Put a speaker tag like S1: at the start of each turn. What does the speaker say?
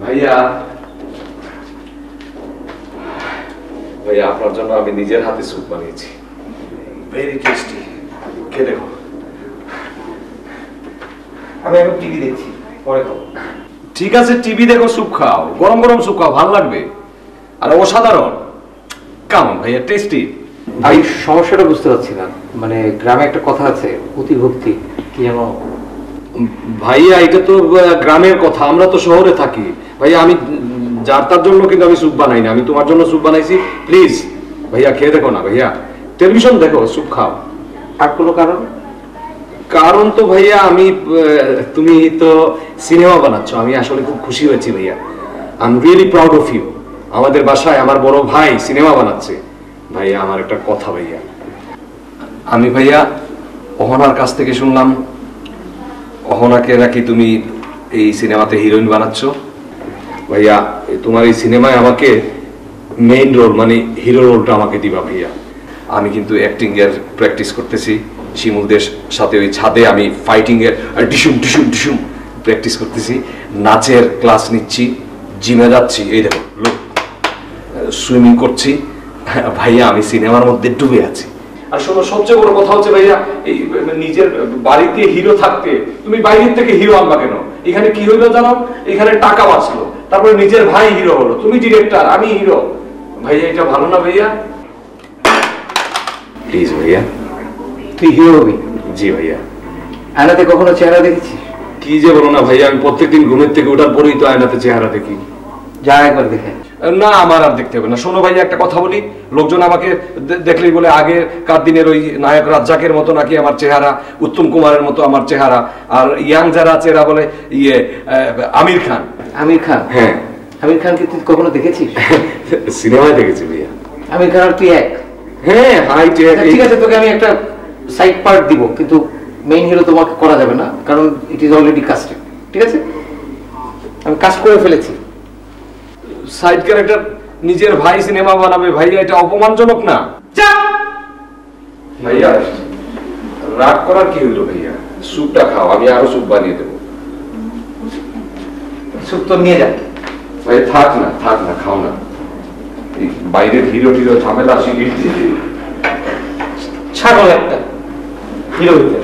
S1: ভাইয়া ভাইয়া আপনার জন্য আমি নিজের হাতে স্যুপ বানিয়েছি, ভেরি টেস্টি, খেয়ে দেখো।
S2: আমি এখন টিভি দেখছি, পরে খাবো।
S1: ঠিক আছে, টিভি দেখো, স্যুপ খাও, গরম গরম স্যুপ খাও, ভালো লাগবে। আর অসাধারণ, কেমন ভাইয়া, টেস্টি।
S2: আমি সমস্যাটা বুঝতে পারছি না, মানে গ্রামে একটা কথা আছে অতিভক্তি, কি যেন।
S1: ভাইয়া এটা তো গ্রামের কথা, আমরা তো শহরে থাকি ভাইয়া। আমি যার তার জন্য কিন্তু আমি স্যুপ বানাই না, আমি তোমার জন্য স্যুপ বানাইছি। প্লিজ ভাইয়া খেয়ে দেখো না ভাইয়া, টেলিভিশন দেখো, স্যুপ খাও।
S2: আর কোনো কারণ?
S1: কারণ তো ভাইয়া আমি, তুমি তো সিনেমা বানাচ্ছ, আমি আসলে খুব খুশি হয়েছি ভাইয়া। I am really proud of you. আমাদের বাসায় আমার বড় ভাই সিনেমা বানাচ্ছে। ভাইয়া আমার একটা কথা ভাইয়া, আমি ভাইয়া অহনার কাছ থেকে শুনলাম অহনাকে নাকি তুমি এই সিনেমাতে হিরোইন বানাচ্ছ। ভাইয়া তোমার এই সিনেমায় আমাকে মেইন রোল মানে হিরো রোলটা আমাকে দিবা ভাইয়া। আমি কিন্তু অ্যাক্টিং এর প্র্যাকটিস করতেছি শিমুলদের সাথে, ওই ছাদে আমি ফাইটিং এর ডিসুম ডিসুম ডিসুম প্র্যাকটিস করতেছি, নাচের ক্লাস নিচ্ছি, জিমে যাচ্ছি, এই দেখো সুইমিং করছি ভাইয়া। আমি সিনেমার মধ্যে ডুবে আছি। আর শোনো, সবচেয়ে বড় কথা হচ্ছে ভাইয়া, এই নিজের বাড়িতে হিরো থাকতে তুমি বাইরের থেকে হিরো আনবা কেন? এখানে কি হইলো জানো, এখানে টাকা বাঁচলো, তারপরে নিজের ভাই হিরো হলো, তুমি ডিরেক্টর, আমি হিরো। ভাইয়া এটা ভালো না ভাইয়া? প্লিজ ভাইয়া।
S2: তুই হিরো হবি?
S1: জি ভাইয়া।
S2: আয়নাতে কখনো চেহারা দেখেছিস?
S1: কি যে বলো না ভাইয়া, আমি প্রত্যেকদিন ঘুমের থেকে ওঠার পরেই তো আয়নাতে চেহারা দেখি।
S2: যা একবার দেখে।
S1: না, আমার আর দেখতে হবে না। শোনো ভাইয়া, একটা কথা বলি, লোকজন আমাকে দেখলেই বলে আগেকার দিনের ওই নায়ক রাজ্জাকের মতো নাকি আমার চেহারা, উত্তম কুমারের মতো আমার চেহারা। আর ইয়াং যারা আছে এরা বলে ইয়ে আমির খান।
S2: আমির খান?
S1: হ্যাঁ।
S2: আমির খানকে তুই কখনো দেখেছিস?
S1: সিনেমায় দেখেছি ভাইয়া।
S2: আমির খান আর তুই এক?
S1: হ্যাঁ হাইট।
S2: ঠিক আছে, তোকে আমি একটা সাইড পার্ট দিব, কিন্তু মেইন হিরো তোমাকে করা যাবে না, কারণ ইট ইজ অলরেডি কাস্টেড। ঠিক আছে, আমি কাস্ট করে ফেলেছি।
S1: সাইড ক্যারেক্টার নিজের ভাই সিনেমা বানাবে ভাইয়া, এটা অপমানজনক না? ভাইয়া রাগ করার কি হইলো ভাইয়া, স্যুপটা খাও, আমি আরো স্যুপ বানিয়ে দেবো।
S2: স্যুপ তো নিয়ে যা।
S1: ভাই থাক না, থাক না, খাও না। বাইরের হিরো টিরো ঝামেলা শিখিয়ে
S2: ছাগল একটা হিরো হইতে।